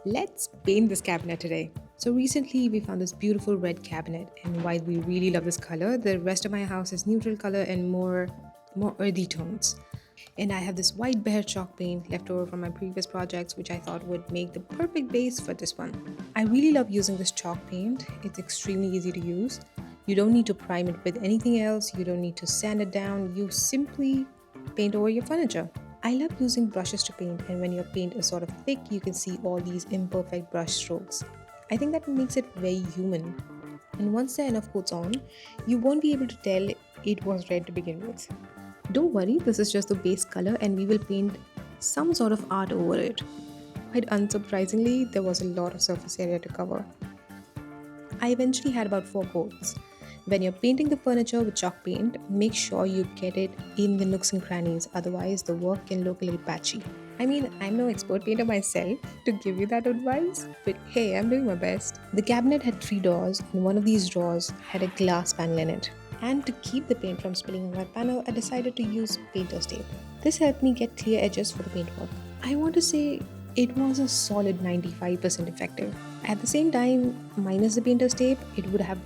Let's paint this cabinet today. So recently we found this beautiful red cabinet, and while we really love this color, the rest of my house is neutral color and more earthy tones. And I have this white bear chalk paint left over from my previous projects, which I thought would make the perfect base for this one. I really love using this chalk paint. It's extremely easy to use. You don't need to prime it with anything else, you don't need to sand it down, you simply paint over your furniture. I love using brushes to paint, and when your paint is sort of thick, you can see all these imperfect brush strokes. I think that makes it very human. And once there are enough coats on, you won't be able to tell it was red to begin with. Don't worry, this is just the base color and we will paint some sort of art over it. Quite unsurprisingly, there was a lot of surface area to cover. I eventually had about 4 coats. When you're painting the furniture with chalk paint, make sure you get it in the nooks and crannies, otherwise, the work can look a little patchy. I mean, I'm no expert painter myself to give you that advice, but hey, I'm doing my best. The cabinet had 3 doors, and one of these drawers had a glass panel in it. And to keep the paint from spilling on my panel, I decided to use painter's tape. This helped me get clear edges for the paintwork. I want to say it was a solid 95% effective. At the same time, minus the painter's tape, it would have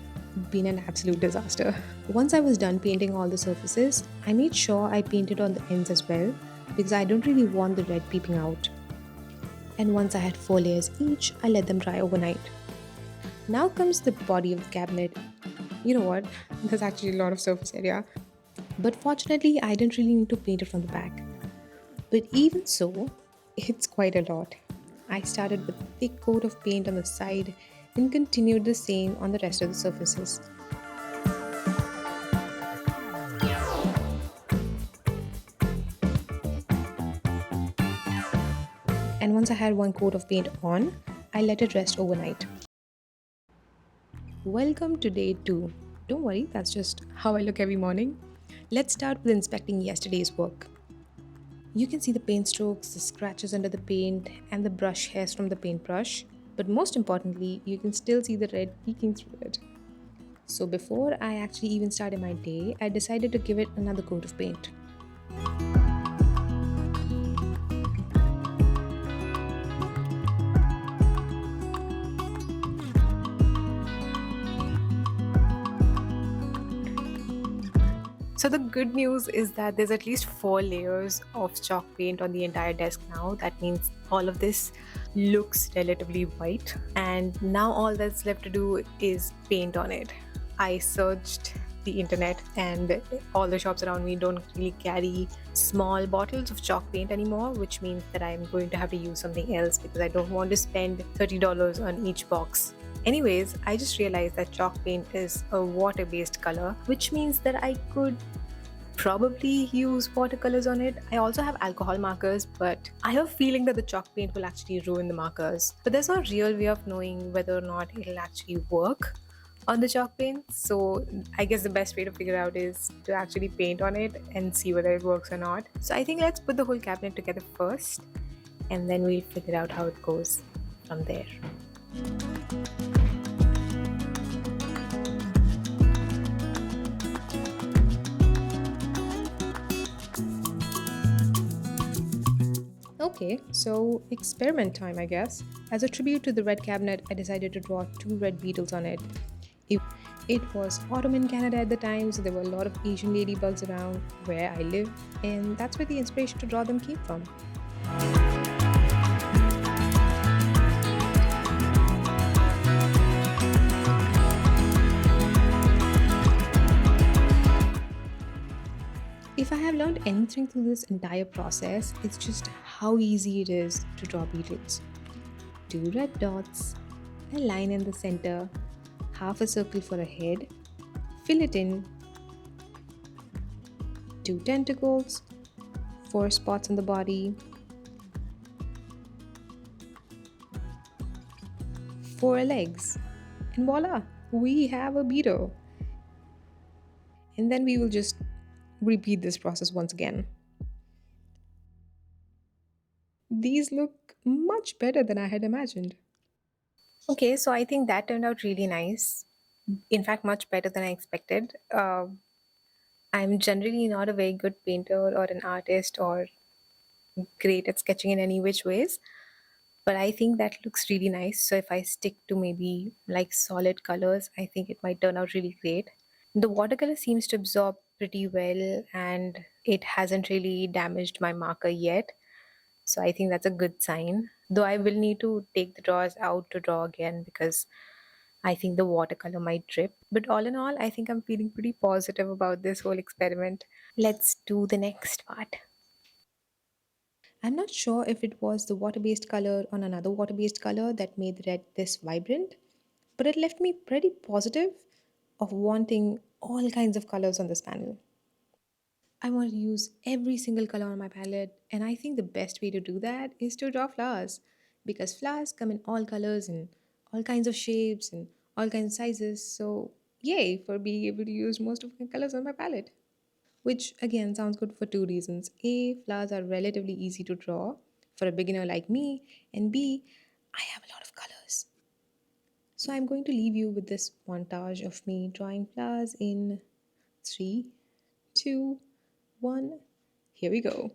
been an absolute disaster. Once I was done painting all the surfaces, I made sure I painted on the ends as well because I don't really want the red peeping out. And once I had 4 layers each, I let them dry overnight. Now comes the body of the cabinet. You know what? There's actually a lot of surface area. But fortunately, I didn't really need to paint it from the back. But even so, it's quite a lot. I started with a thick coat of paint on the side and continued the same on the rest of the surfaces. And once I had one coat of paint on, I let it rest overnight. Welcome to day 2. Don't worry, that's just how I look every morning. Let's start with inspecting yesterday's work. You can see the paint strokes, the scratches under the paint, and the brush hairs from the paintbrush. But most importantly, you can still see the red peeking through it. So before I actually even started my day, I decided to give it another coat of paint. So the good news is that there's at least 4 layers of chalk paint on the entire desk now. That means all of this looks relatively white. And now all that's left to do is paint on it. I searched the internet and all the shops around me don't really carry small bottles of chalk paint anymore, which means that I'm going to have to use something else because I don't want to spend $30 on each box. Anyways, I just realized that chalk paint is a water-based color, which means that I could probably use watercolors on it. I also have alcohol markers, but I have a feeling that the chalk paint will actually ruin the markers. But there's no real way of knowing whether or not it'll actually work on the chalk paint. So I guess the best way to figure out is to actually paint on it and see whether it works or not. So I think let's put the whole cabinet together first, and then we'll figure out how it goes from there. Okay, so experiment time, I guess. As a tribute to the red cabinet, I decided to draw 2 red beetles on it. It, it was autumn in Canada at the time, so there were a lot of Asian ladybugs around where I live, and that's where the inspiration to draw them came from. If I have learned anything through this entire process, it's just how easy it is to draw beetles. 2 red dots, a line in the center, half a circle for a head, fill it in, 2 tentacles, 4 spots on the body, 4 legs, and voila, we have a beetle. And then we will just repeat this process once again. These look much better than I had imagined. Okay, so I think that turned out really nice. In fact, much better than I expected. I'm generally not a very good painter or an artist or great at sketching in any which ways, but I think that looks really nice. So if I stick to maybe like solid colors, I think it might turn out really great. The watercolor seems to absorb pretty well and it hasn't really damaged my marker yet. So I think that's a good sign. Though I will need to take the drawers out to draw again because I think the watercolor might drip. But all in all, I think I'm feeling pretty positive about this whole experiment. Let's do the next part. I'm not sure if it was the water based color on another water based color that made the red this vibrant, but it left me pretty positive of wanting all kinds of colors on this panel. I want to use every single color on my palette, and I think the best way to do that is to draw flowers because flowers come in all colors and all kinds of shapes and all kinds of sizes. So, yay for being able to use most of my colors on my palette. Which again sounds good for two reasons. A, flowers are relatively easy to draw for a beginner like me, and B, I have a lot of colors. So I'm going to leave you with this montage of me drawing flowers in 3, 2, 1. Here we go.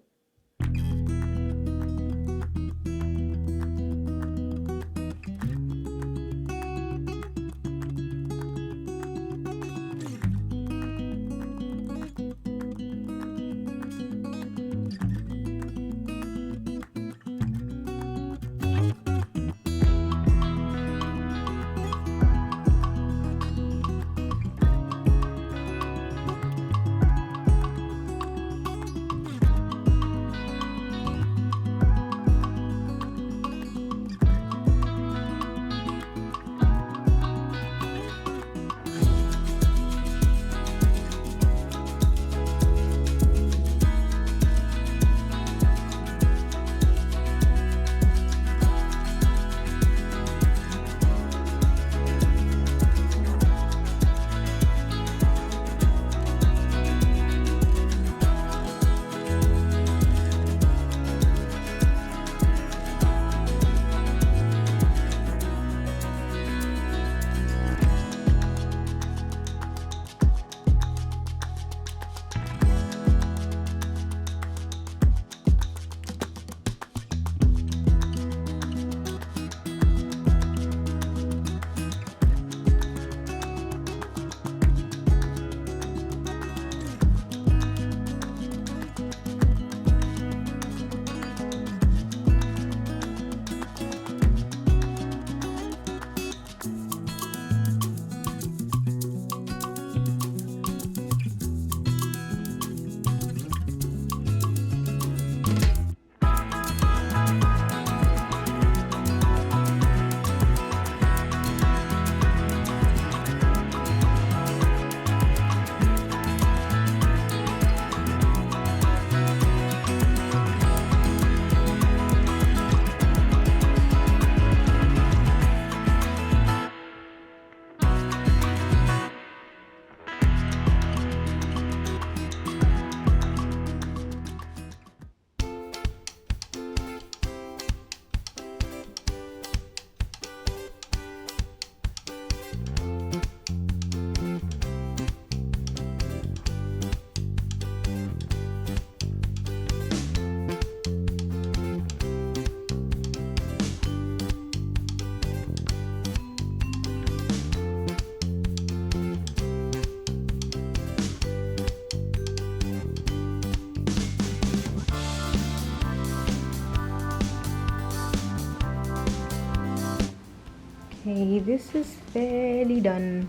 Okay, this is fairly done.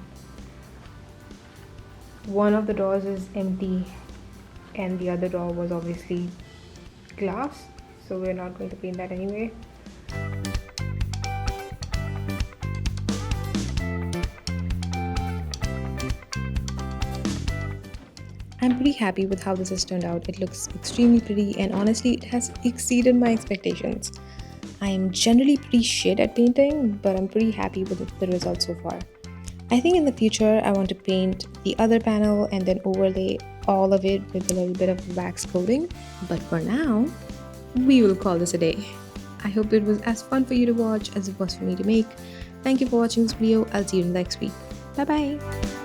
One of the drawers is empty, and the other drawer was obviously glass, so we're not going to paint that anyway. I'm pretty happy with how this has turned out. It looks extremely pretty, and honestly, it has exceeded my expectations. I am generally pretty shit at painting, but I'm pretty happy with the results so far. I think in the future, I want to paint the other panel and then overlay all of it with a little bit of wax coating. But for now, we will call this a day. I hope it was as fun for you to watch as it was for me to make. Thank you for watching this video. I'll see you next week. Bye bye.